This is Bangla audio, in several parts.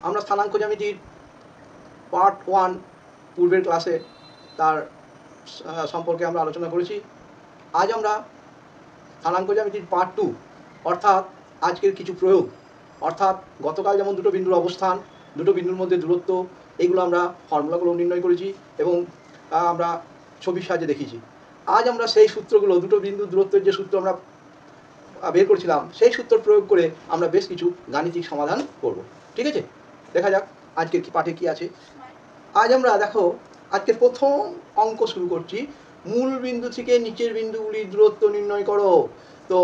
আমরা স্থানাঙ্ক জ্যামিতির পার্ট 1 পূর্বের ক্লাসে তার সম্পর্কে আমরা আলোচনা করেছি। আজ আমরা স্থানাঙ্ক জ্যামিতির পার্ট 2 অর্থাৎ আজকের কিছু প্রয়োগ, অর্থাৎ গতকাল যেমন দুটো বিন্দুর অবস্থান, দুটো বিন্দুর মধ্যে দূরত্ব, এইগুলো আমরা ফর্মুলাগুলো নির্ণয় করেছি এবং আমরা ছবির সাহায্যে দেখিয়েছি। আজ আমরা সেই সূত্রগুলো, দুটো বিন্দুর দূরত্বের যে সূত্র আমরা বের করেছিলাম সেই সূত্র প্রয়োগ করে আমরা বেশ কিছু গাণিতিক সমাধান করব। ঠিক আছে, দেখা যাক আজকের কি পাঠে কি আছে। আজ আমরা দেখো আজকের প্রথম অঙ্ক শুরু করছি। মূল বিন্দু থেকে নিচের বিন্দুগুলির দূরত্ব নির্ণয় করো। তো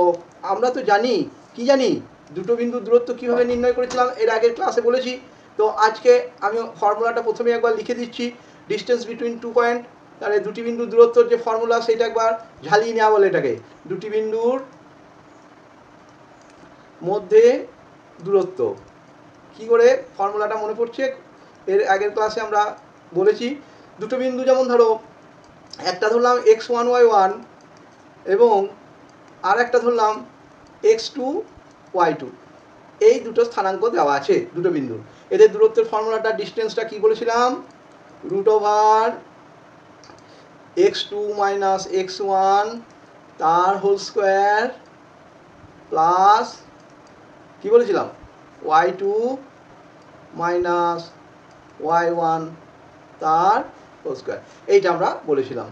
আমরা তো জানি, কি জানি, দুটো বিন্দুর দূরত্ব কিভাবে নির্ণয় করেছিলাম এর আগের ক্লাসে বলেছি। তো আজকে আমি ফর্মুলাটা প্রথমে একবার লিখে দিচ্ছি। ডিস্টেন্স বিটুইন 2 পয়েন্ট, তাহলে দুটি বিন্দুর দূরত্বর যে ফর্মুলা সেটা একবার ঝালিয়ে নেওয়া বলে এটাকে। দুটি বিন্দুর মধ্যে দূরত্ব, কি করে ফর্মুলাটা মনে পড়ছে, এর আগের ক্লাসে আমরা বলেছি। দুটো বিন্দু যেমন ধরো, একটা ধরলাম x1 y1 এবং আর একটা ধরলাম x2 y2, এই দুটো স্থানাঙ্ক দেওয়া আছে দুটো বিন্দুর। এদের দূরত্বের ফর্মুলাটা, ডিস্টেন্সটা কি বলেছিলাম, √x2 - x1 তার হোল স্কোয়ার প্লাস কি বলেছিলাম y2 - y1 তার হোল স্কোয়ার, এইটা আমরা বলেছিলাম।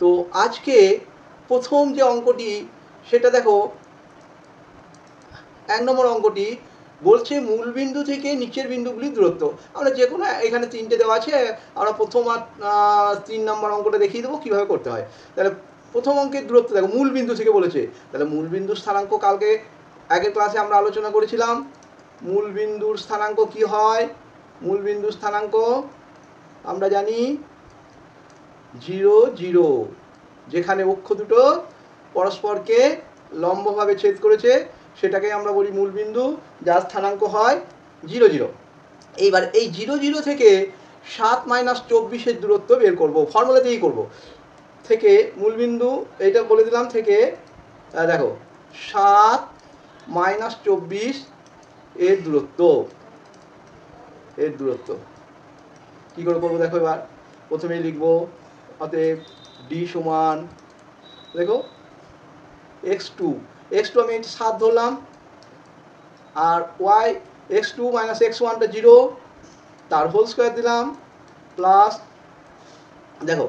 তো আজকে প্রথম যে অঙ্কটি সেটা দেখো, 1 নম্বর অঙ্কটি বলছে মূল বিন্দু থেকে নিচের বিন্দুগুলির দূরত্ব। আমরা যে কোনো, এখানে 3টে দেওয়া আছে, আমরা প্রথম আর 3 নম্বর অঙ্কটা দেখিয়ে দেবো কীভাবে করতে হয়। তাহলে প্রথম অঙ্কের দূরত্ব দেখো, মূল বিন্দু থেকে বলেছে, তাহলে মূল বিন্দুর স্থানাঙ্ক কালকে আগের ক্লাসে আমরা আলোচনা করেছিলাম। মূল বিন্দুর স্থানাঙ্ক কি হয়, মূল বিন্দুর স্থানাঙ্ক আমরা জানি 0, 0, যেখানে অক্ষ দুটো পরস্পরকে লম্বভাবে ছেদ করেছে সেটাকে আমরা বলি মূল বিন্দু, যার স্থানাঙ্ক হয় 0, 0। এইবার এই 0, 0 থেকে 7 - 24 দূরত্ব বের করব, ফর্মুলাতেই করব। থেকে মূল বিন্দু এইটা বলে দিলাম, থেকে দেখো 7 - 24 এর দূরত্ব, এর দূরত্ব কী করে করবো দেখো। এবার প্রথমেই লিখবো, অতএব ডি সমান, দেখো x2 আমি 7 ধরলাম, আর y x2 - x1টা 0 তার হোল স্কোয়ার দিলাম, প্লাস দেখো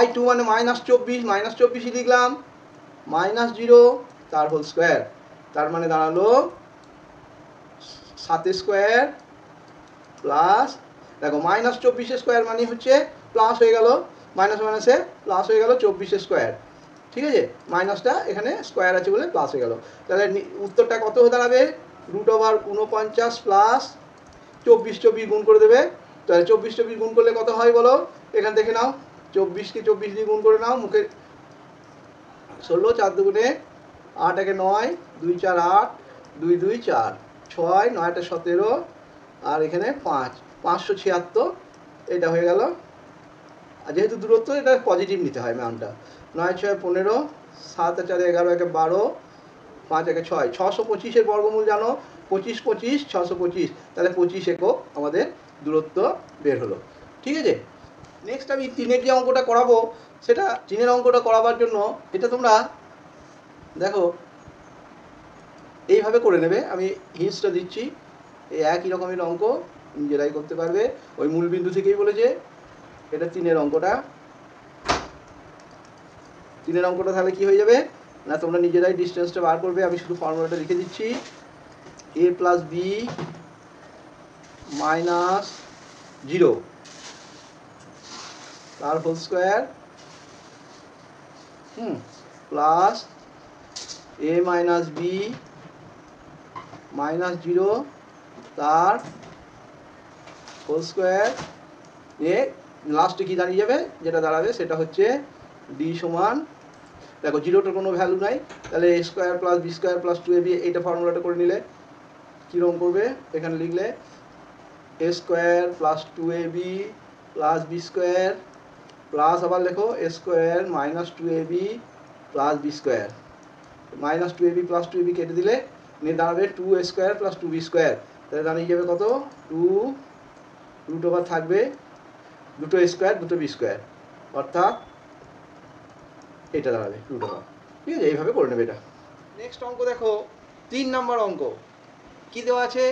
y2 মানে -24 লিখলাম, -0 তার হোল স্কোয়ার, তার মানে দাঁড়ালো 7 স্কোয়ার প্লাস, দেখো -24 স্কোয়ার মানে হচ্ছে প্লাস হয়ে গেল, মাইনাস মাইনাসে প্লাস হয়ে গেল 24 স্কোয়ার। ঠিক আছে, মাইনাসটা এখানে স্কোয়ার আছে বলে প্লাস হয়ে গেল। তাহলে উত্তরটা কত হয়ে দাঁড়াবে, √49 প্লাস 24 গুণ করে দেবে। তাহলে 24 গুণ করলে কত হয় বলো, এখান থেকে নাও, 24কে 24 দিয়ে গুণ করে নাও, মুখে 16, 4 দুগুণে 8, 1 9, 2 4 8, 2 2 4, 6 9 17, আর এখানে 5, 576, এটা হয়ে গেল। আর যেহেতু দূরত্ব এটা পজিটিভ নিতে হয় মানটা, 9 6 15, 7 4 11, 1 12, 5 1 6, 625 বর্গমূল জানো, 25 25 625, তাহলে 25 একক আমাদের দূরত্ব বের হলো। ঠিক আছে, নেক্সট আমি 3-এর যে অঙ্কটা করাবো, সেটা 3-এর অঙ্কটা করাবার জন্য এটা তোমরা দেখো এইভাবে করে নেবে, আমি হিন্টসটা দিচ্ছি। এই একই রকমের অঙ্ক নিজেরাই করতে পারবে, ওই মূল বিন্দু থেকেই বলেছে। এটা 3-এর অঙ্কটা, 3-এর অঙ্কটা তাহলে কি হয়ে যাবে না, তোমরা নিজেরাই ডিস্টেন্সটা বার করবে। আমি শুধু ফর্মুলাটা লিখে দিচ্ছি, a + b - 0 তার whole square, plus a - b - 0 তার হোল স্কোয়ার, এ লাস্টে কি দাঁড়িয়ে যাবে, যেটা দাঁড়াবে সেটা হচ্ছে ডি সমান, দেখো 0টার কোনো ভ্যালু নাই, তাহলে a square plus b square plus 2ab, এইটা ফর্মুলাটা করে নিলে কীরকম করবে, এখানে লিখলে a square plus 2ab plus b square plus, আবার লেখো a square - 2ab plus b square, -2ab plus 2ab কেটে দিলে নিয়ে দাঁড়াবে 2a square plus 2b square, তাহলে দাঁড়িয়ে যাবে কত, 2 থাকবে, দুটো স্কোয়ার দুটো বি স্কোয়ার, অর্থাৎ এটা দাঁড়াবে √। ঠিক আছে, এইভাবে করে নেবে এটা। নেক্সট অঙ্ক দেখো, 3 নম্বর অঙ্ক। কি দেওয়া আছে,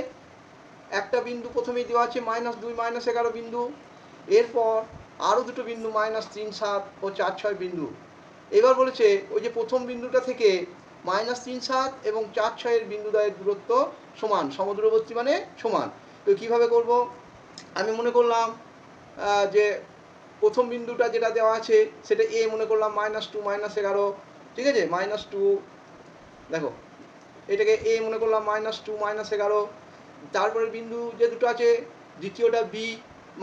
একটা বিন্দু প্রথমেই দেওয়া আছে -2 -11 বিন্দু, এরপর আরও দুটো বিন্দু -3 7 ও 4 6 বিন্দু। এবার বলেছে ওই যে প্রথম বিন্দুটা থেকে -3 7 এবং 4 6 এর বিন্দুদ্বয়ের দূরত্ব সমান, সমদূরবর্তী মানে সমান। তো কীভাবে করব, আমি মনে করলাম যে প্রথম বিন্দুটা যেটা দেওয়া আছে সেটা এ মনে করলাম -2 -11, ঠিক আছে, -2, দেখো এটাকে এ মনে করলাম -2 -11। তারপরের বিন্দু যে দুটো আছে, দ্বিতীয়টা বি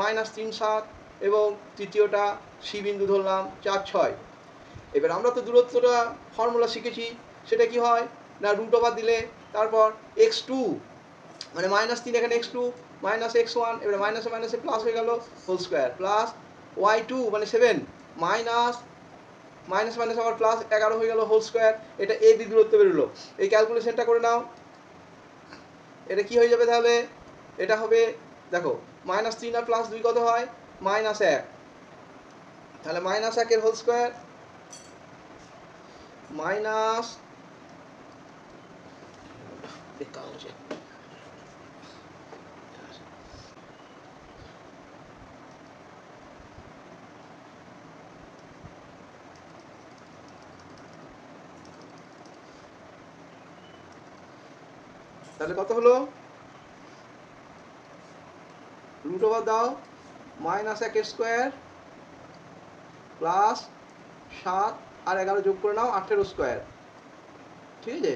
-3 7 এবং তৃতীয়টা সি বিন্দু ধরলাম 4 6। এবার আমরা তো দূরত্বটা ফর্মুলা শিখেছি, সেটা কি হয় না, √, দিলে তারপর x2 মানে -3 এখানে x2 -x1, এবার মাইনাসে মাইনাসে প্লাস হয়ে গেল হোল স্কোয়ার, প্লাস y2 মানে 7 মাইনাস মাইনাস মাইনাস আবার প্লাস 11 হয়ে গেল হোল স্কোয়ার। এটা এ বি দূরত্ব বেরোলো। এই ক্যালকুলেশনটা করে নাও, এটা কি হয়ে যাবে তাহলে, এটা হবে দেখো -3 আর +2 কত হয়, -1, তাহলে -1 এর হোল স্কোয়ার মাইনাস, তাহলে কত হলো, √, দাও, -1 স্কোয়ার প্লাস 7 আর 11 যোগ করে নাও 18 স্কোয়ার, ঠিক আছে,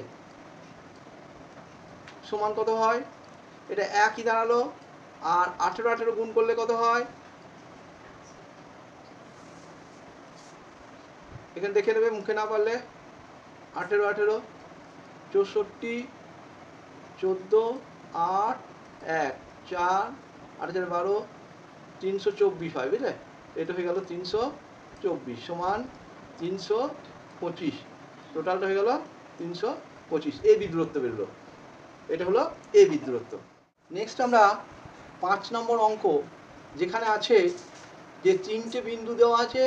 সমান কত হয়, এটা একই দাঁড়ালো। আর 18 গুণ করলে কত হয়, এখানে দেখে নেবে মুখে না পারলে, 18 64 14 8 1 4 8 4 12 324 হয়, বুঝলে, এটা হয়ে গেল 324 সমান 325, টোটালটা হয়ে গেল 325, এ বি দূরত্ব বেরোলো। এটা হলো এ বি দূরত্ব। নেক্সট আমরা 5 নম্বর অঙ্ক, যেখানে আছে যে 3টে বিন্দু দেওয়া আছে,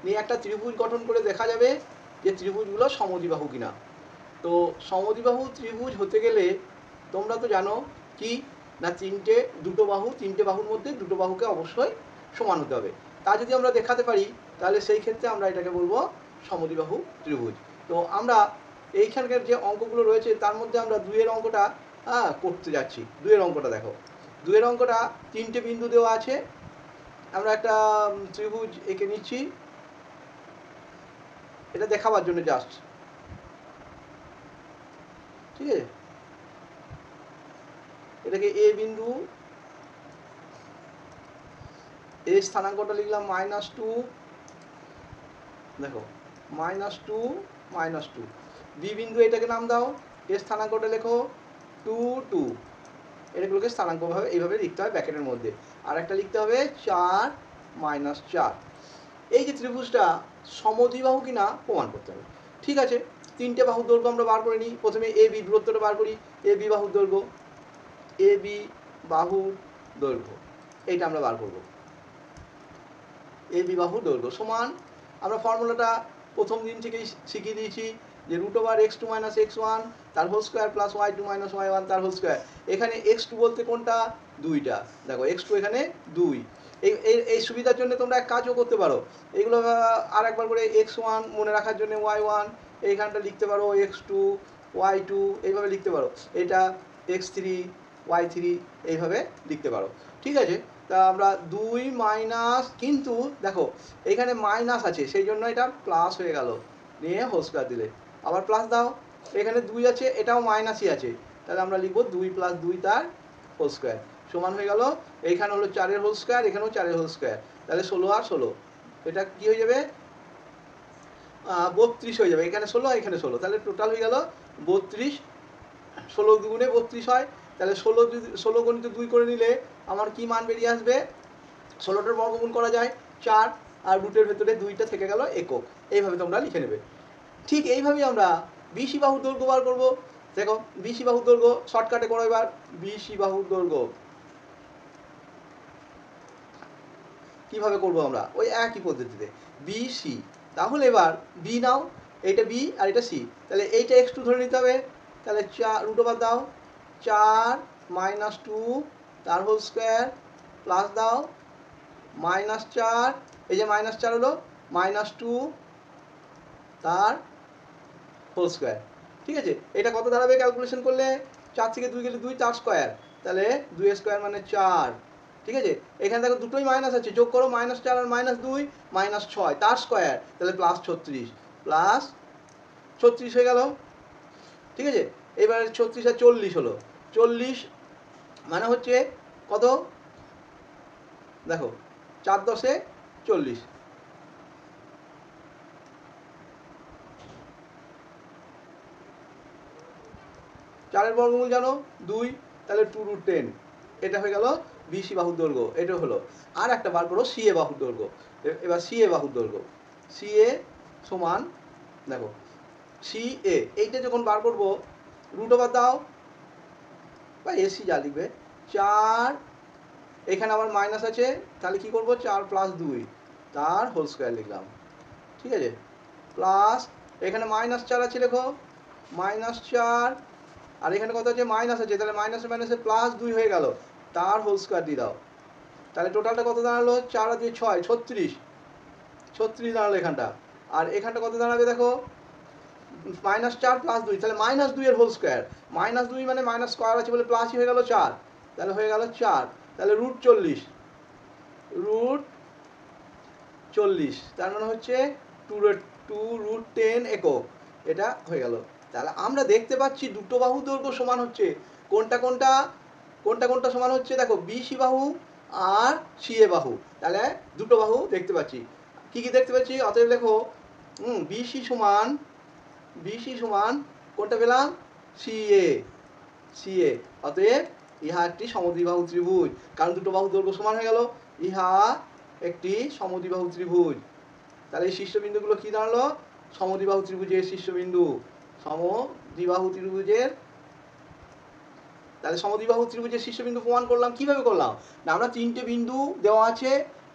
নিয়ে একটা ত্রিভুজ গঠন করে দেখা যাবে যে ত্রিভুজগুলো সমদ্বিবাহু কিনা। তো সমদ্বিবাহু ত্রিভুজ হতে গেলে তোমরা তো জানো কি না, তিনটে বাহুর মধ্যে দুটো বাহুকে অবশ্যই সমান হতে হবে। তা যদি আমরা দেখাতে পারি তাহলে সেই ক্ষেত্রে আমরা এটাকে বলবো সমদ্বিবাহু ত্রিভুজ। তো আমরা এইখানকার যে অঙ্কগুলো রয়েছে তার মধ্যে আমরা 2 এর অঙ্কটা করতে যাচ্ছি। 2 এর অঙ্কটা দেখো, 2 এর অঙ্কটা 3টে বিন্দু দেওয়া আছে, আমরা একটা ত্রিভুজ এঁকে নিচ্ছি, এটা দেখাবার জন্য জাস্ট, ঠিক আছে। এটাকে এ বিন্দু, এ স্থানাঙ্কটা লিখলাম -2, দেখো -2 -2। বি বিন্দু এটাকে নাম দাও, এ স্থানাঙ্কটা লেখো 2 2, এটাগুলোকে স্থানাঙ্কভাবে এইভাবে লিখতে হয় ব্র্যাকেটের মধ্যে। আর একটা লিখতে হবে 4 -4। এই যে ত্রিভুজটা সমদ্বিবাহু কিনা প্রমাণ করতে হবে। ঠিক আছে, 3টে বাহুর দৈর্ঘ্য আমরা বার করে নিই। প্রথমে এ বি দূরত্বটা বার করি, এ বি বাহুর দৈর্ঘ্য, এ বি বাহুর দৈর্ঘ্য এইটা আমরা বার করব। এ বি বাহুর দৈর্ঘ্য সমান, আমরা ফর্মুলাটা প্রথম দিন থেকেই শিখিয়ে দিয়েছি যে √x2 - x1 তার whole square plus y2 - y1 তার হোল স্কোয়ার। এখানে x2 বলতে কোনটা, 2টা, দেখো x2 এখানে 2। এই সুবিধার জন্য তোমরা এক কাজও করতে পারো, এগুলো আর একবার করে x1 মনে রাখার জন্য y1 এইখানটা লিখতে পারো, x2 y2 এইভাবে লিখতে পারো, এটা x3 y3 এইভাবে লিখতে পারো, ঠিক আছে। তা আমরা 2 মাইনাস, কিন্তু দেখো এখানে মাইনাস আছে সেই জন্য এটা প্লাস হয়ে গেল, নিয়ে হোল স্কোয়ার দিলে আবার প্লাস দাও, এখানে 2 আছে এটাও মাইনাসই আছে, তাহলে আমরা লিখবো 2 + 2 তার হোল স্কোয়ার সমান হয়ে গেল, এইখানে হলো 4 এর হোল স্কোয়ার, এখানেও 4 এর হোল স্কোয়ার, তাহলে 16 আর 16, এটা কি হয়ে যাবে 32 হয়ে যাবে, এখানে 16 এখানে 16, তাহলে টোটাল হয়ে গেল 32। 16 দুগুণে 32 হয়, তাহলে 16 গণিত 2 করে নিলে আমার কি মান বেরিয়ে আসবে, 16টার বর্গমূল করা যায় 4, আর রুটের ভেতরে 2টা থেকে গেল একক। এইভাবে তোমরা লিখে নেবে। ঠিক এইভাবেই আমরা বিসি বাহুর দৈর্ঘ্য বার করবো। দেখো বিসি বাহুর দৈর্ঘ্য শর্টকাটে করো এবার। বিসি বাহুর দৈর্ঘ্য কিভাবে করব আমরা? ওই একই পদ্ধতিতে বিসি। তাহলে এবার বি নাও, এইটা বি আর এটা সি, তাহলে এইটা x2 ধরে নিতে হবে। তাহলে রুট ওভার দাও 4 - 2 তার হোল স্কোয়ার প্লাস দাও -4, এই যে -4 হলো -2 তার হোল স্কোয়ার। ঠিক আছে, এটা কত দাঁড়াবে ক্যালকুলেশন করলে? 4 থেকে 2 গেলে 2, 4 স্কোয়ার, তাহলে 2 স্কোয়ার মানে 4। ঠিক আছে, এখানে দেখো দুটোই মাইনাস আছে, যোগ করো -4 আর -2 -6 তার স্কোয়ার, তাহলে +36 +36 হয়ে গেল। ঠিক আছে, এবার 36 আর 40 হলো, 40 মানে হচ্ছে কত? দেখো 4 10 40, 4-এর বর্গমূল জানো 2, তাহলে 2√10। এটা হয়ে গেল বিসি বাহুর দৈর্ঘ্য, এটা হলো। আর একটা বার করো সিএ বাহুর দৈর্ঘ্য। এবার সিএ বাহুর দৈর্ঘ্য, সিএ সমান, দেখো সিএ এইটা যখন বার করবো রুট ওভার দাও বা এসি যা লিখবে 4, এখানে আবার মাইনাস আছে, তাহলে কি করবো 4 + 2 তার হোল স্কোয়ার লিখলাম। ঠিক আছে, প্লাস এখানে -4 আছে, লেখো -4, আর এখানে কত আছে মাইনাস আছে, তাহলে মাইনাসে মাইনাসে +2 হয়ে গেল, তার হোল স্কোয়ার দিয়ে দাও। তাহলে টোটালটা কত দাঁড়ালো? 4 আর 2 6, 36, 36 দাঁড়ালো এখানটা। আর এখানটা কত দাঁড়াবে দেখো -4 + 2, তাহলে -2 এর হোল স্কোয়ার, -2 মানে মাইনাস স্কোয়ার আছে বলে প্লাসই হয়ে গেল 4, তাহলে হয়ে গেল 4, তাহলে √40, √40 তার মানে হচ্ছে 2√10 একক, এটা হয়ে গেল। তাহলে আমরা দেখতে পাচ্ছি দুটো বাহু দৈর্ঘ্য সমান হচ্ছে। কোনটা কোনটা কোনটা কোনটা সমান হচ্ছে? দেখো বিসি বাহু আর সিএ বাহু, তাহলে দুটো বাহু দেখতে পাচ্ছি। কি কি দেখতে পাচ্ছি? অতএব লেখো বিসি সমান, বিসি সমান কোনটা পেলাম? CA, CA. অতএব ইহা একটি সমদ্বিবাহু ত্রিভুজ, কারণ দুটো বাহু দৈর্ঘ্য সমান হয়ে গেল। ইহা একটি সমদ্বিবাহু ত্রিভুজ। তাহলে এই শীর্ষবিন্দুগুলো কি দাঁড়ালো? সমদ্বিবাহু ত্রিভুজের শীর্ষবিন্দু, সমদ্বিবাহু ত্রিভুজের। তাহলে সমদ্বিবাহু ত্রিভুজের শীর্ষবিন্দু প্রমাণ করলাম। কিভাবে করলাম? না, আমরা তিনটে বিন্দু দেওয়া আছে,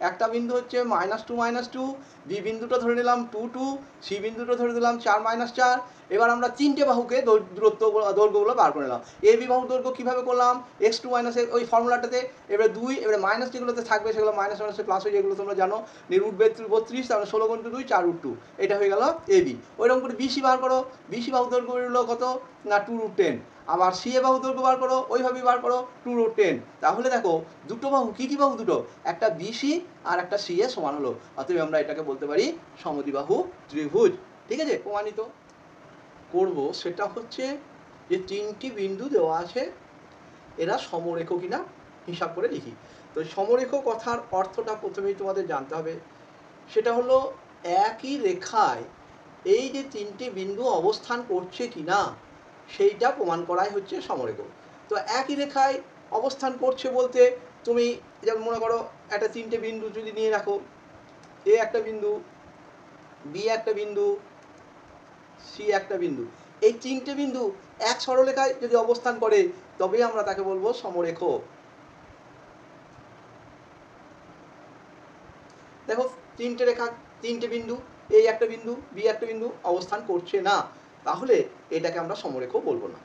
একটা বিন্দু হচ্ছে -2 -2, বি বিন্দুটা ধরে নিলাম 2 2, সি বিন্দুটা ধরে দিলাম 4 -4। এবার আমরা তিনটে বাহুকে দূরত্ব দৈর্ঘ্যগুলো বার করে নিলাম। এ বি বাহুর দৈর্ঘ্য কিভাবে করলাম? x2 - ওই ফর্মুলাটাতে, এবারে 2, এবারে মাইনাস যেগুলোতে থাকবে সেগুলো মাইনাস মাইনাসে প্লাস হয়ে, যেগুলো তোমরা জানো, √32, তাহলে 16 × 2 4√2, এটা হয়ে গেল এ বি। ওইরকম করে বিসি বার করো, বিসি বাহুর দৈর্ঘ্য হলো কত? না 2√10। আবার সিএ বাহু দৈর্ঘ্য বার করো, ওইভাবেই বার করো 2√10। তাহলে দেখো দুটো বাহু, কি কি বাহু দুটো? একটা বিসি আর একটা সিএ সমান হলো। অতএব আমরা এটাকে বলতে পারি সমদ্বিবাহু ত্রিভুজ। ঠিক আছে, প্রমাণিত করব সেটা হচ্ছে যে তিনটি বিন্দু দেওয়া আছে, এরা সমরেখ কিনা হিসাব করে লিখি। তো সমরেখ কথার অর্থটা প্রথমেই তোমাদের জানতে হবে। সেটা হলো একই রেখায় এই যে তিনটি বিন্দু অবস্থান করছে কিনা সেইটা প্রমাণ করাই হচ্ছে সমরেখ। তো একই রেখায় অবস্থান করছে বলতে তুমি যেমন মনে করো একটা তিনটে বিন্দু যদি নিয়ে রাখো, এ একটা বিন্দু, বি একটা বিন্দু, সি একটা বিন্দু, এই তিনটে বিন্দু এক সরলরেখায় যদি অবস্থান করে তবেই আমরা তাকে বলবো সমরেখ। দেখো তিনটে রেখা, তিনটে বিন্দু, এই একটা বিন্দু, বি একটা বিন্দু অবস্থান করছে না, তাহলে এটাকে আমরা সমরেখ বলবো না।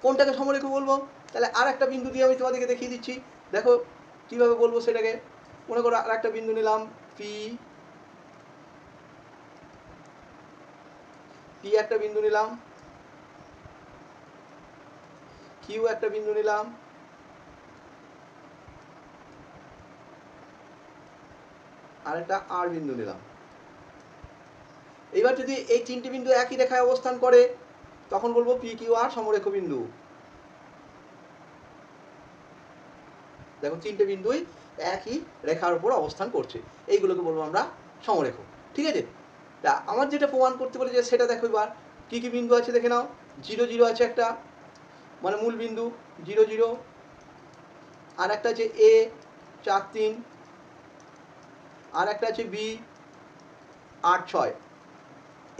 কোনটাকে সমরেখ বলবো? তাহলে আর একটা বিন্দু দিয়ে আমি তোমাদেরকে দেখিয়ে দিচ্ছি। দেখো কিভাবে বলবো সেটাকে। মনে করো আর একটা বিন্দু নিলাম পি, পি একটা বিন্দু নিলাম, কিউ একটা বিন্দু নিলাম, আর একটা আর বিন্দু নিলাম। এবার যদি এই তিনটে বিন্দু একই রেখায় অবস্থান করে তখন বলবো পি কিউ আর সমরেখ বিন্দু। দেখো তিনটে বিন্দুই একই রেখার উপর অবস্থান করছে, এইগুলোকে বলবো আমরা সমরেখ। ঠিক আছে, তা আমার যেটা প্রমাণ করতে বলেছে সেটা দেখো। এবার কী কী বিন্দু আছে দেখে নাও। 0 0 আছে একটা, মানে মূল বিন্দু 0 0, আর একটা আছে এ 4 3, আর একটা আছে বি 8 6।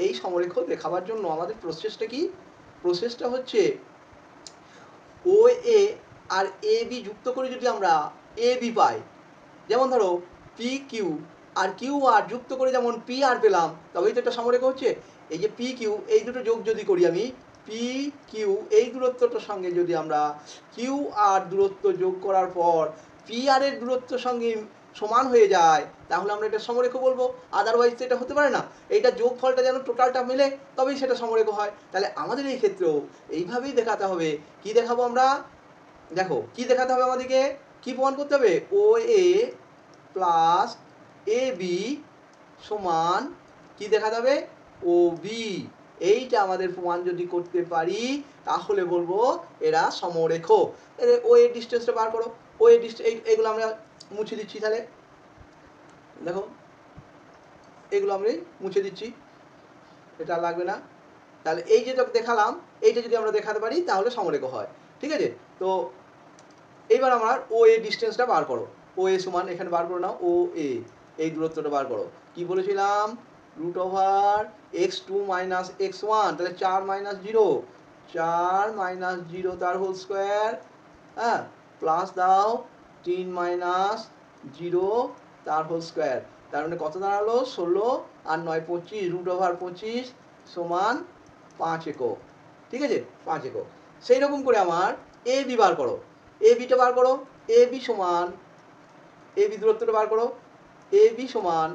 এই সমরেখ দেখাবার জন্য আমাদের প্রসেসটা কি? প্রসেসটা হচ্ছে ও এ আর এ বি যুক্ত করে যদি আমরা এ বি পাই, যেমন ধরো P Q R Q R যুক্ত করে যেমন পি আর পেলাম, তবেই তো একটা সমরেখা হচ্ছে। এই যে পি কিউ এই দুটো যোগ যদি করি আমি, পি কিউ এই দূরত্বটার সঙ্গে যদি আমরা কিউ আর দূরত্ব যোগ করার পর পি আর এর দূরত্বের সঙ্গে সমান হয়ে যায়, তাহলে আমরা এটা সমরেখ বলবো। আদারওয়াইজ তো এটা হতে পারে না। এইটা যোগফলটা যেন টোটালটা মিলে তবেই সেটা সমরেখ হয়। তাহলে আমাদের এই ক্ষেত্রেও এইভাবেই দেখাতে হবে। কি দেখাবো আমরা? দেখো কি দেখাতে হবে আমাদেরকে, কি প্রমাণ করতে হবে? ও এ প্লাস এ বি সমান কি দেখাতে হবে? ও বি। এইটা আমাদের প্রমাণ যদি করতে পারি তাহলে বলবো এরা সমরেখ। ও এর ডিস্টেন্সটা বার করো। ও এর ডিস্টেন্স এইগুলো আমরা মুছে দিচ্ছি। তাহলে দেখো এগুলো আমি মুছে দিচ্ছি, এটা লাগবে না। তাহলে এই যে দেখালাম, এইটা যদি আমরা দেখাতে পারি তাহলে সমরেখ হয়। ঠিক আছে? তো এইবার আমার ও এ ডিস্টেন্সটা বার করো। ও এ সমান এখানে বার করো না, ও এ এই দূরত্বটা বার করো। কি বলেছিলাম? Root over x two minus x one, তাহলে 4 মাইনাস 0, 4 মাইনাস 0 তার হোল স্কোয়ার, হ্যাঁ, প্লাস দাও 3 মাইনাস 0 তার হোল স্কোয়ার। তার মানে কত দাঁড়ালো? 16 আর 9 25, রুট ওভার 25 সমান 5 একক। ঠিক আছে? 5 একক। সেই রকম করে আমার এ বি বার করো। এ বিটা বার করো। এ বি সমান, এ বি দূরত্বটা বার করো। এ বি সমান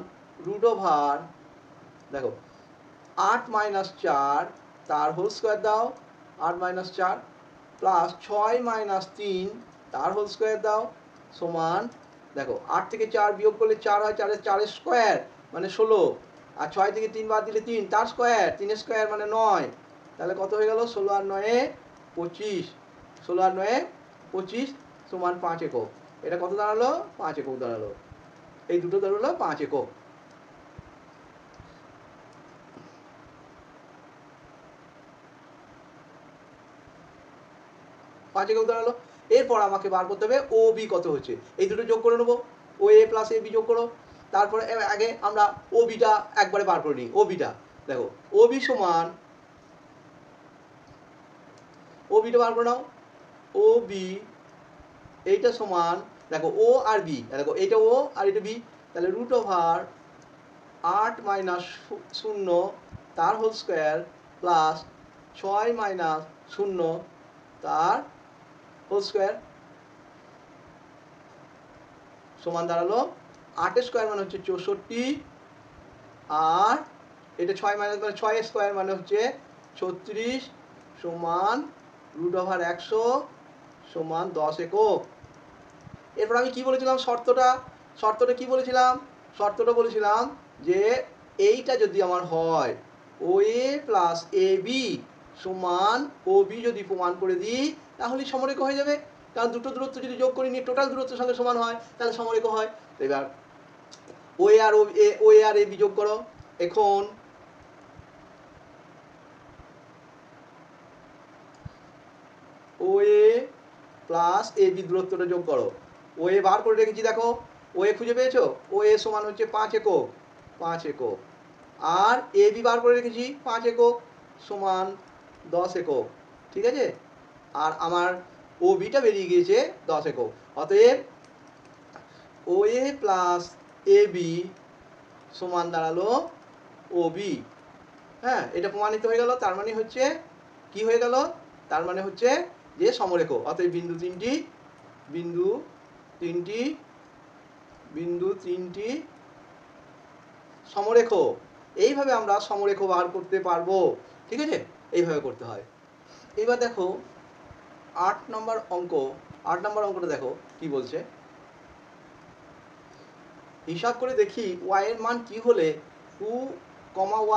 রুট ওভার, দেখো 8 মাইনাস 4 তার হোল স্কোয়ার দাও, 8 মাইনাস 4 প্লাস 6 মাইনাস 3 তার হোল স্কোয়ার দাও সমান, দেখো 8 থেকে 4 বিয়োগ করলে 4 হয়, 4 স্কোয়ার মানে 16, আর 6 থেকে 3 বাদ দিলে 3 তার স্কোয়ার, 3 স্কোয়ার মানে 9। তাহলে কত হয়ে গেল? 16 আর 9 25, 16 আর 9 25 সমান 5 একক। এটা কত দাঁড়ালো? 5 একক দাঁড়ালো। এই দুটো দাঁড়ালো 5 একক। পাঁচ একক দাঁড়ালো। এরপর আমাকে বার করতে হবে ও বি কত হচ্ছে। এই দুটো যোগ করে নেবো। ও এ প্লাস এ বি যোগ করো। তারপরে আগে আমরা ও বিটা একবারে বার করে নিই। ও বিটা দেখো, ও বি সমান, ও বিটা বার করে নাও। ও বি এইটা সমান, দেখো ও আর বি, দেখো এইটা ও আর এটা বি, তাহলে রুট ওভার 8 মাইনাস 0 তার হোল স্কোয়ার প্লাস 6 মাইনাস 0 তার হোল স্কোয়ার সমান দাঁড়ালো 8 স্কোয়ার মানে হচ্ছে 64, আর এটা 6 মাইনাস মানে 6 স্কোয়ার মানে হচ্ছে 36 সমান রুট ওভার 100 সমান 10 একক। এরপর আমি কি বলেছিলাম? শর্তটা কি বলেছিলাম? শর্তটা বলেছিলাম যে এইটা যদি আমার হয় ও এ প্লাস এ বি সমান ও বি যদি প্রমাণ করে দিই তাহলেই সমরেখ হয়ে যাবে। কারণ দুটো দূরত্ব যদি যোগ করে নিয়ে টোটাল দূরত্বের সঙ্গে সমান হয় তাহলে সমরেখ হয়। এবার ও এ আর এ বি যোগ করো। এখন ও এ প্লাস এ বি দূরত্বটা যোগ করো। ও এ বার করে রেখেছি, দেখো ও এ খুঁজে পেয়েছো? ও এ সমান হচ্ছে 5 একক, 5 একক। আর এ বি বার করে রেখেছি 5 একক সমান 10 একক। ঠিক আছে? আর আমার ও বিটা বেরিয়ে গিয়েছে 10 একক। অতএব ও এ প্লাস এ বি সমান দাঁড়ালো ও বি। হ্যাঁ, এটা প্রমাণিত হয়ে গেল। তার মানে হচ্ছে কি হয়ে গেল? তার মানে হচ্ছে যে সমরেখ। অতএব বিন্দু তিনটি সমরেখ। এইভাবে আমরা সমরেখ বার করতে পারবো। ঠিক আছে? এইভাবে করতে হয়। এবার দেখো 8 নম্বর অঙ্ক। 8 নম্বর অঙ্কটা দেখো কি বলছে। হিসাব করে দেখি y এর মান কি হলে 2,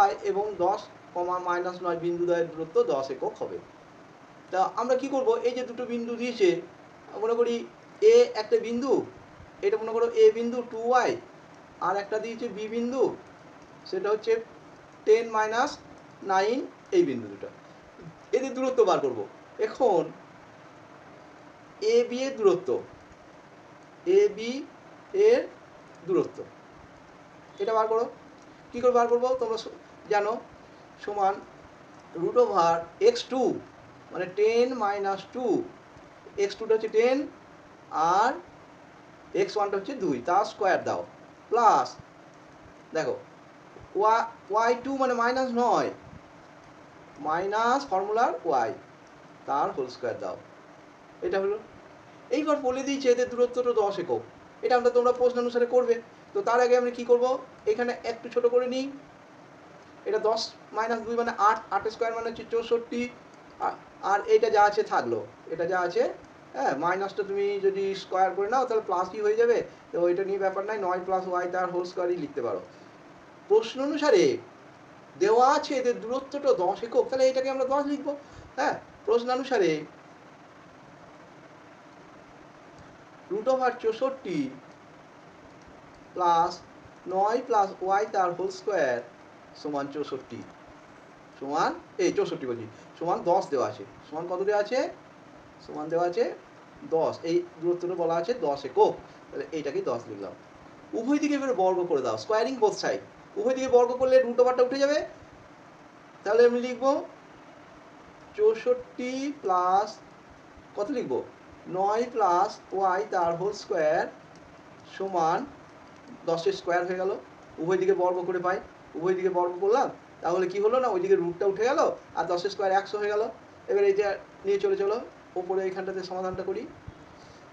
y এবং 10, -9 বিন্দুদ্বয়ের দূরত্ব 10 একক হবে। তা আমরা কি করব? এই যে দুটো বিন্দু দিয়েছে, মনে করি এ একটা বিন্দু, এটা মনে করো এ বিন্দু 2y, আর একটা দিয়েছে বি বিন্দু, সেটা হচ্ছে 10 - 9 এই বিন্দু দুটো। এদের দূরত্ব বার করব। এখন এ বি এর দূরত্ব, এ বি এর দূরত্ব এটা বার করো। কী করে বার করবো তোমরা জানো? সমান রুট ওভার x2 মানে 10 মাইনাস 2, x2টা হচ্ছে 10 আর x1টা হচ্ছে 2, তার স্কোয়ার দাও, প্লাস দেখো y2 মানে মাইনাস নয়, মাইনাস ফর্মুলার y, তার হোল স্কোয়ার দাও। এটা হলো। এইবার বলে দিয়েছে এদের দূরত্বটা 10 একক, এটা আমরা তোমরা প্রশ্ন অনুসারে করবে। তো তার আগে আমরা কি করব, এখানে একটু ছোট করে নিই। এটা 10 মাইনাস 2 মানে 8, 8 স্কোয়ার মানে হচ্ছে 64, আর এটা যা আছে থাকলো, এটা যা আছে, হ্যাঁ, মাইনাসটা তুমি যদি স্কোয়ার করে নাও তাহলে প্লাসই হয়ে যাবে। তো ওইটা নিয়ে ব্যাপার নাই, 9 প্লাস ওয়াই তার হোল স্কোয়ারই লিখতে পারো। প্রশ্ন অনুসারে দেওয়া আছে এদের দূরত্বটা 10 একক, তাহলে এটাকে আমরা 10 লিখবো। হ্যাঁ, প্রশ্নানুসারে root over 64 plus 9 plus y তার হোল স্কোয়ার সমান 64, সমান এই 64 বলছি, সমান 10 দেওয়া আছে। সমান কত দেওয়া আছে, সমান দেওয়া আছে 10, এই দূরত্বটা বলা আছে 10 একক, তাহলে এইটাকে 10 লিখলাম। উভয় দিকে এবারে বর্গ করে দাও, স্কোয়ারিং বোথ সাইড, উভয় দিকে বর্গ করলে রুট ওভারটা উঠে যাবে। তাহলে আমি লিখব 64 প্লাস কত লিখব, 9 প্লাস ওয়াই তার হোল স্কোয়ার সমান 10 স্কোয়ার হয়ে গেল। উভয় দিকে বর্গ করে পাই, উভয় দিকে বর্গ করলাম, তাহলে কি হলো না, ওইদিকে রুটটা উঠে গেল আর 10 স্কোয়ার 100 হয়ে গেল। এবার এইটা নিয়ে চলে চলো ওপরে এইখানটাতে সমাধানটা করি,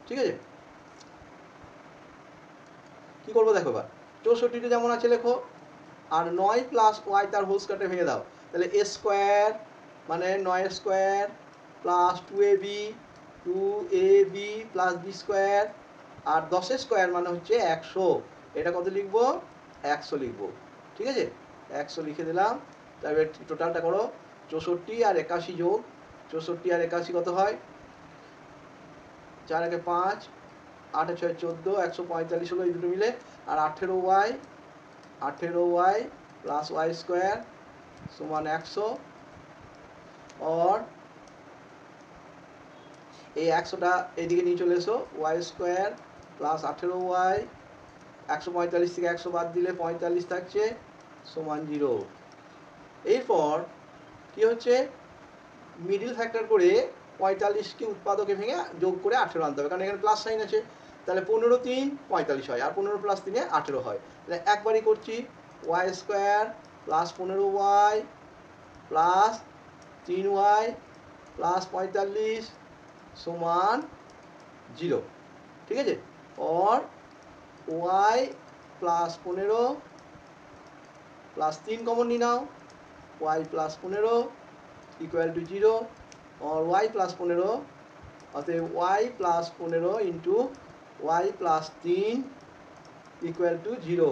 ঠিক আছে। কি করবো দেখো, এবার 64টা যেমন আছে লেখো, আর 9 প্লাস ওয়াই তার হোল স্কোয়ারটা ভেঙে দাও, তাহলে এ স্কোয়ার মানে 9 স্কোয়ার প্লাস 2ab প্লাস বি স্কোয়ার, আর 10 স্কোয়ার মানে হচ্ছে 100, এটা কত লিখবো, 100 লিখবো, ঠিক আছে। 100 লিখে দিলাম। তারপরে টোটালটা করো, 64 আর 81 যোগ 64 আর 81 কত হয়, 4 একে 5, 8 6 14, 145 হলো এই দুটো মিলে, আর 18y প্লাস ওয়াই স্কোয়ার সমান 100, और এই 100টা এইদিকে নিয়ে চলে এসো, ওয়াই স্কোয়ার প্লাস 18y, 145 থেকে 100 বাদ দিলে 45 থাকছে, সমান 0। এরপর কি হচ্ছে, মিডিল ফ্যাক্টর করে 45কে উৎপাদকে ভেঙে যোগ করে 18 আনতে হবে, কারণ এখানে প্লাস সাইন আছে। তাহলে 15 3 45 হয়, আর 15 প্লাস 3 18 হয়। তাহলে একবারই করছি, y square plus 15y plus 3y plus 45 সমান 0, ঠিক আছে। और y প্লাস 15 প্লাস 3 কমন নিয়ে নাও, y প্লাস 15 ইকুয়াল টু 0, और y প্লাস 15, অতএব y plus 15 into y plus 3 equal to 0।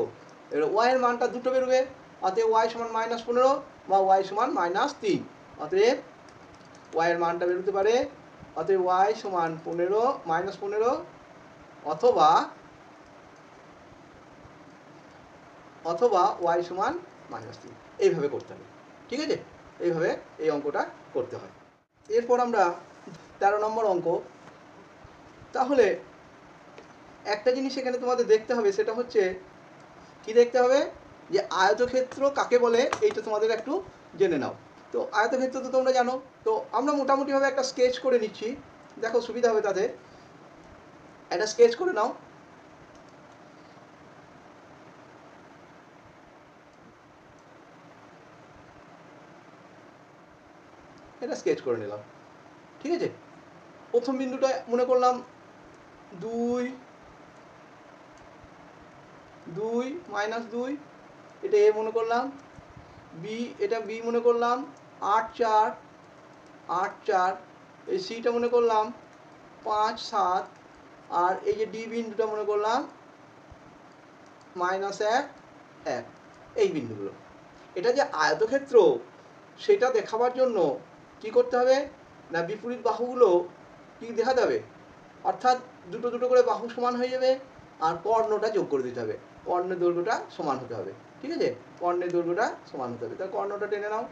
এবার y এর মানটা দুটো বেরোবে, অতএব y সমান মাইনাস 15 বা y সমান মাইনাস 3, অতএব y এর মানটা বেরোতে পারে, অতএব y সমান 15 মাইনাস 15 অথবা y সমান মাইনাস 3, এইভাবে করতে হবে, ঠিক আছে। এইভাবে এই অঙ্কটা করতে হয়। এরপর আমরা 13 নম্বর অঙ্ক। তাহলে একটা জিনিস এখানে তোমাদের দেখতে হবে, সেটা হচ্ছে কি দেখতে হবে, যে আয়তক্ষেত্র কাকে বলে এইটা তোমাদের একটু জেনে নাও। তো আয়তক্ষেত্র তো তোমরা জানো, তো আমরা মোটামুটিভাবে একটা স্কেচ করে নিচ্ছি, দেখো সুবিধা হবে তাদের। একটা স্কেচ করে নাও, এটা স্কেচ করে নিলাম, ঠিক আছে। প্রথম বিন্দুটা মনে করলাম 2 2 মাইনাস 2, এটা এ মনে করলাম, বি এটা বি মনে করলাম 8 4 8 4, এই সিটা মনে করলাম 5 7, আর এই যে ডি বিন্দুটা মনে করলাম -1 1, এই বিন্দুগুলো। এটা যে আয়তক্ষেত্র সেটা দেখাবার জন্য কি করতে হবে না, বিপরীত বাহুগুলো কি দেখাতে হবে, অর্থাৎ দুটো দুটো করে বাহু সমান হয়ে যাবে, আর কর্ণটা যোগ করে দিতে হবে, কর্ণের দৈর্ঘ্যটা সমান হতে হবে, ঠিক আছে। কর্ণের দৈর্ঘ্যটা সমান হতে হবে, তাহলে কর্ণটা টেনে নাও।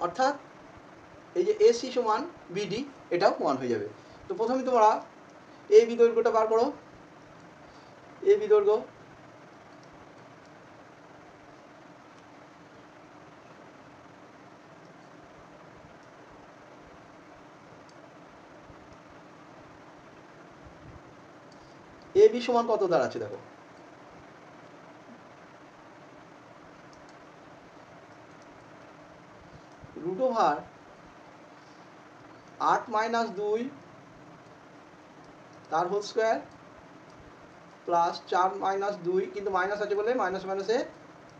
অর্থাৎ এই যে এসি সমান বিডি, এটাও 1 হয়ে যাবে। তো প্রথমে তোমরা এ বি দৈর্ঘ্যটা বার করো, এ বি দৈর্ঘ্য এ বি সমান কত দাঁড়াচ্ছে দেখো, রুট ওভার 8 - 2 তার হোল স্কোয়ার প্লাস 4 - 2, কিন্তু মাইনাস আছে বলে মাইনাস মাইনাসে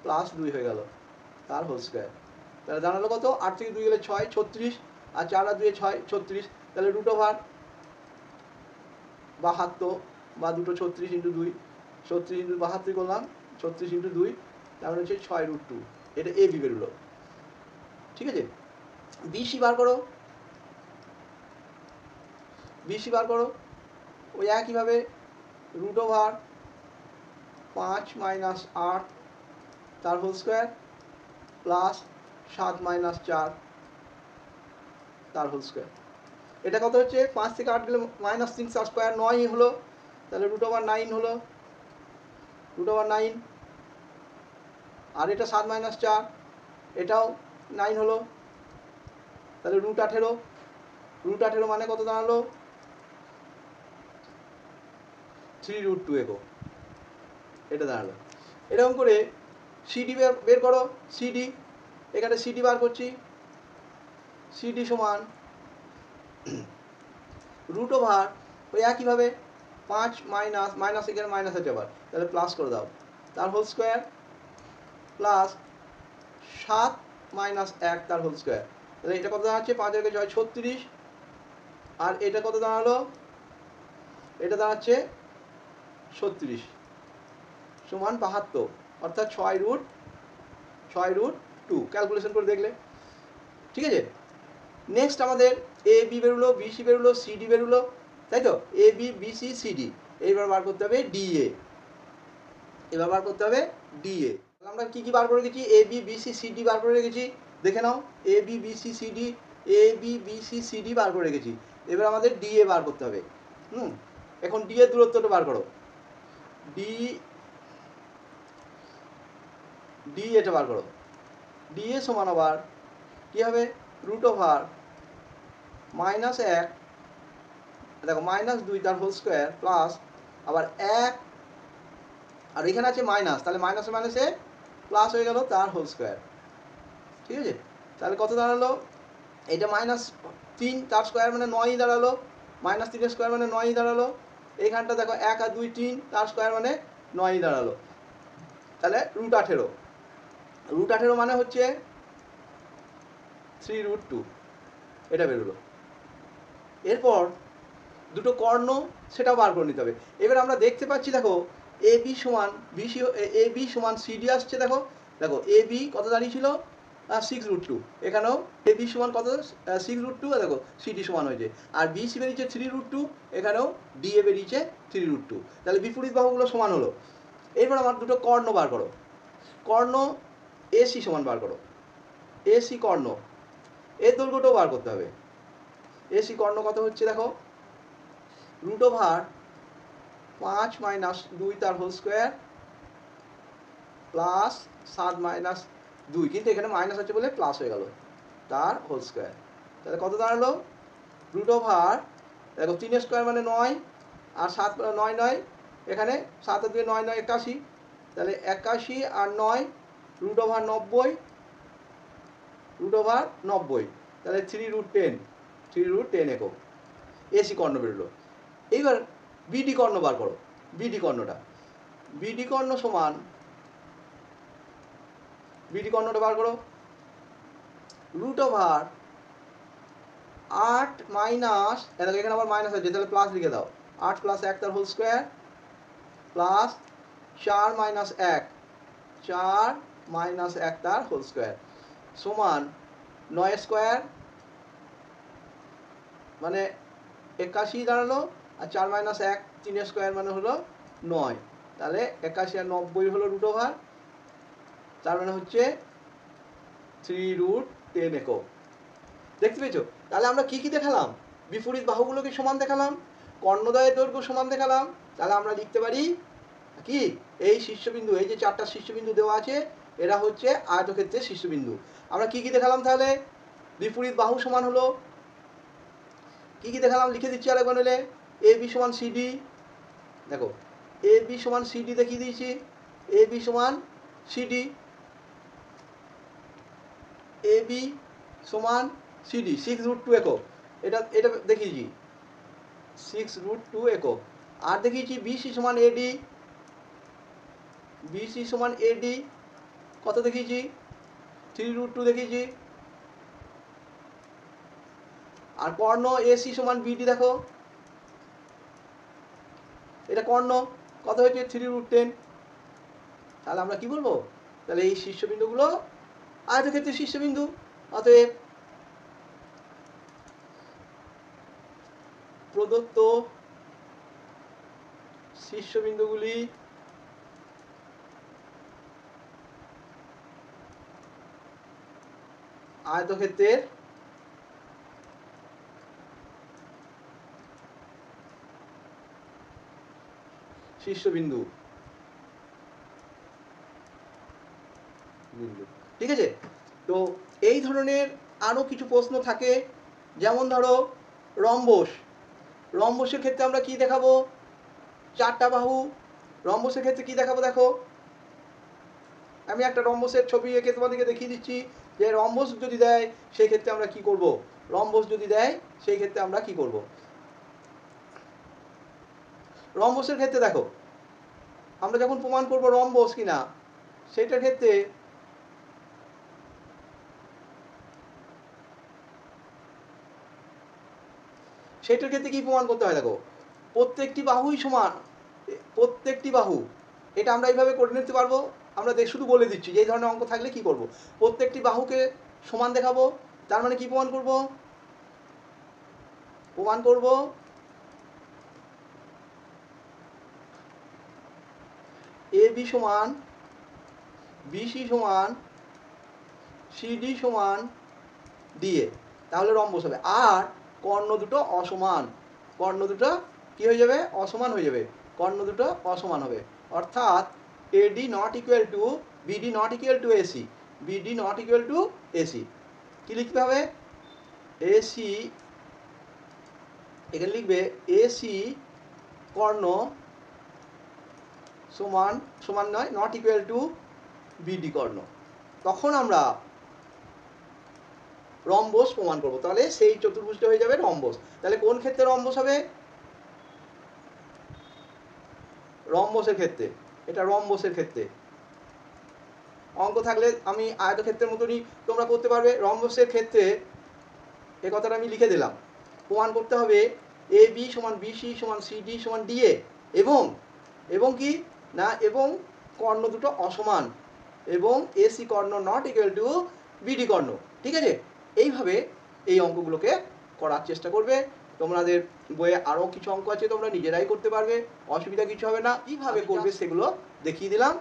প্লাস 2 হয়ে গেল তার হোল স্কোয়ার। তাহলে দাঁড়ালো কত, 8 থেকে 2 গেলে 6, 36, আর 4 আর 2 6, 36। তাহলে রুট ওভার 72 বা দুটো 36 × 2, 36 × 72 করলাম, 36 × 2, তার মানে হচ্ছে 6√2। এটা এ বি বেরোলো। ঠিক আছে, বিসি বার করো, বিসি বার করো। ওই একইভাবে রুট ওভার 5 - 8 তার হোল স্কোয়ার প্লাস 7 - 4 তার হোল স্কোয়ার। এটা কত হচ্ছে, 5 থেকে 8 গেলে -3 তার স্কোয়ার 9 হলো, তাহলে রুট ওভার 9 হলো, রুট ওভার 9। আর এটা 7 - 4, এটাও 9 হলো, তাহলে রুট 18। রুট 18 মানে কত দাঁড়ালো, 3√2 একক, এটা দাঁড়ালো। এরকম করে সিডি বের করো, সিডি, এখানে সিডি বার করছি, সিডি সমান রুট ওভার ওই একইভাবে 5 মাইনাস এখানে মাইনাস আছে আবার, তাহলে প্লাস করে দাও, তার হোল স্কোয়ার প্লাস 7 - 1 তার হোল স্কোয়ার। তাহলে এটা কত দাঁড়াচ্ছে, 5 এর 6 36, আর এটা কত দাঁড়ালো, এটা দাঁড়াচ্ছে 36 সমান 72, অর্থাৎ 6√2 ক্যালকুলেশন করে দেখলে। ঠিক আছে, নেক্সট আমাদের এ বি বেরোলো, বিসি বেরোলো, সিডি বেরোলো, তাই তো, এ বি বিসি সিডি। এইবার বার করতে হবে ডিএ, এবার বার করতে হবে ডিএ। আমরা কি কি বার করে রেখেছি, এ বি বিসি সিডি বার করে রেখেছি, দেখে নাও, A B BC CD, A B BC CD বার করে রেখেছি। এবার আমাদের ডিএ বার করতে হবে। এখন ডি এর দূরত্বটা বার করো, ডি ডি এটা বার করো, ডিএ সমান আবার কী হবে, রুট ওভার -1, দেখো -2 তার হোল স্কোয়ার প্লাস আবার 1, আর এখানে আছে মাইনাস, তাহলে মাইনাসে মাইনাসে প্লাস হয়ে গেল তার হোল স্কোয়ার। ঠিক আছে, তাহলে কত দাঁড়ালো, এটা -3 তার স্কোয়ার মানে 9ই দাঁড়ালো, -3 স্কোয়ার মানে 9ই দাঁড়ালো। এইখানটা দেখো 1 আর 2 3 তার স্কোয়ার মানে 9ই দাঁড়ালো। তাহলে রুট 18, রুট 18 মানে হচ্ছে 3√2, এটা বেরোলো। এরপর দুটো কর্ণ সেটাও বার করে নিতে হবে। এবার আমরা দেখতে পাচ্ছি, দেখো এ বি সমান বিসি, এ বি সমান সিডি আসছে, দেখো দেখো এ বি কত দাঁড়িয়েছিল 6√2, এখানেও এ বি সমান কত 6√2, দেখো সিডি সমান হয়েছে, আর বিসি বেরিয়েছে 3√2, এখানেও ডিএ বেরিয়েছে 3√2, তাহলে বিপরীত বাহুগুলো সমান হলো। এরপর আমার দুটো কর্ণ বার করো, কর্ণ এসি সমান বার করো, এসি কর্ণ, এর দৈর্ঘ্যটাও বার করতে হবে। এসি কর্ণ কত হচ্ছে দেখো, রুট ওভার 5 - 2 তার হোল স্কোয়ার প্লাস 7 - 2, কিন্তু এখানে মাইনাস আছে বলে প্লাস হয়ে গেল তার হোল স্কোয়ার। তাহলে কত দাঁড়ালো, রুট ওভার দেখো 3 স্কোয়ার মানে 9, আর 7 9 9, এখানে 7 আর 2 9 9 81, তাহলে 81 আর 9 রুট ওভার 90, রুট ওভার 90, তাহলে 3√10, 3√10 একক এসি কর্ণ বেরোলো। এইবার বিডি কর্ণ বার করো, বিডি কর্ণটা, বিডি কর্ণ সমান, বিডি কর্ণটা বার করো, রুট ওভার 8 মাইনাস, এখানে আবার মাইনাস আছে তাহলে প্লাস লিখে দাও, 8 + 1 তার হোল স্কোয়ার প্লাস 4 - 1, 4 - 1 তার হোল স্কোয়ার সমান 9 স্কোয়ার মানে 81 দাঁড়ালো, আর 4 - 1 3 স্কোয়ার মানে হলো 9, তাহলে 81 আর 90 হলো রুট ওভার, তার মানে হচ্ছে 3√10 একক। দেখতে পেয়েছো, তাহলে আমরা কি কি দেখালাম, বিপরীত বাহুগুলোকে সমান দেখালাম, কর্ণদ্বয়ের দৈর্ঘ্য সমান দেখালাম। তাহলে আমরা লিখতে পারি কি, এই শীর্ষবিন্দু, এই যে 4টা শীর্ষবিন্দু দেওয়া আছে, এরা হচ্ছে আয়তক্ষেত্রের শীর্ষবিন্দু। আমরা কি কি দেখালাম, তাহলে বিপরীত বাহু সমান হলো, কি কি দেখালাম লিখে দিচ্ছি আরেকবার নিলে, এ বি সমান সিডি, দেখো এ বি সমান সিডি দেখিয়ে দিয়েছি, এ বি সমান সিডি, এ বি সমান সিডি 6√2 একক, এটা এটা দেখিয়েছি 6√2 একক। আর দেখিয়েছি বিসি সমান এডি, বিসি সমান এডি কত দেখিয়েছি 3√2 দেখিয়েছি। আর কর্ণ এসি সমান বিডি দেখো, এটা কর্ণ কত হয়েছে 3√10। তাহলে আমরা কি বলবো, তাহলে এই শীর্ষবিন্দুগুলো আয়তক্ষেত্রের শীর্ষবিন্দু। অতএব প্রদত্ত শীর্ষবিন্দুগুলি আয়তক্ষেত্রের শীর্ষবিন্দু। ঠিক আছে, তো এই ধরনের আরও কিছু প্রশ্ন থাকে, যেমন ধরো রম্বস, রম্বসের ক্ষেত্রে আমরা কি দেখাবো, চারটা বাহু। রম্বসের ক্ষেত্রে কি দেখাবো দেখো, আমি একটা রম্বসের ছবি এঁকে তোমাদেরকে দেখিয়ে দিচ্ছি যে রম্বস যদি দেয় সেই ক্ষেত্রে আমরা কি করব, রম্বস যদি দেয় সেই ক্ষেত্রে আমরা কি করব। রম্বসের ক্ষেত্রে দেখো, আমরা যখন প্রমাণ করব রম্বস কিনা সেটার ক্ষেত্রে সেটার ক্ষেত্রে কি প্রমাণ করতে হয় দেখো, প্রত্যেকটি বাহুই সমান, প্রত্যেকটি বাহু, এটা আমরা এইভাবে করে নিতে পারবো। আমরা শুধু বলে দিচ্ছি যে এই ধরনের অঙ্ক থাকলে কি করব, প্রত্যেকটি বাহুকে সমান দেখাবো। তার মানে কি প্রমাণ করব, প্রমাণ করব এ বি সমান বিসি সমান সিডি সমান ডিএ, তাহলে রম্বস হবে। আর কর্ণ দুটো অসমান, কর্ণ দুটো কি হয়ে যাবে, অসমান হয়ে যাবে, কর্ণ দুটো অসমান হবে। অর্থাৎ AD not equal to BD not equal to AC, BD not equal to AC. কী লিখতে হবে, এসি, এখানে লিখবে এসি কর্ণ সমান সমান নয়, নট ইকুয়াল টু বিডি কর্ণ। তখন আমরা রম্বস প্রমাণ করব, তাহলে সেই চতুর্ভুজটা হয়ে যাবে রম্বস। তাহলে কোন ক্ষেত্রে রম্বস হবে, রম্বসের ক্ষেত্রে, এটা রম্বসের ক্ষেত্রে। অঙ্ক থাকলে আমি আয়তক্ষেত্রের মতনই তোমরা করতে পারবে। রম্বসের ক্ষেত্রে এ কথাটা আমি লিখে দিলাম, প্রমাণ করতে হবে এ বি সমান বিসি সমান সিডি সমান ডিএ, এবং এবং কি না, এবং কর্ণ দুটো অসমান, এবং এসি কর্ণ নট ইকুয়াল টু বিডি কর্ণ। ঠিক আছে, এইভাবে এই অঙ্কগুলোকে করার চেষ্টা করবে। তোমাদের বইয়ে আরও কিছু অঙ্ক আছে, তোমরা নিজেরাই করতে পারবে, অসুবিধা কিছু হবে না। কীভাবে করবে সেগুলো দেখিয়ে দিলাম।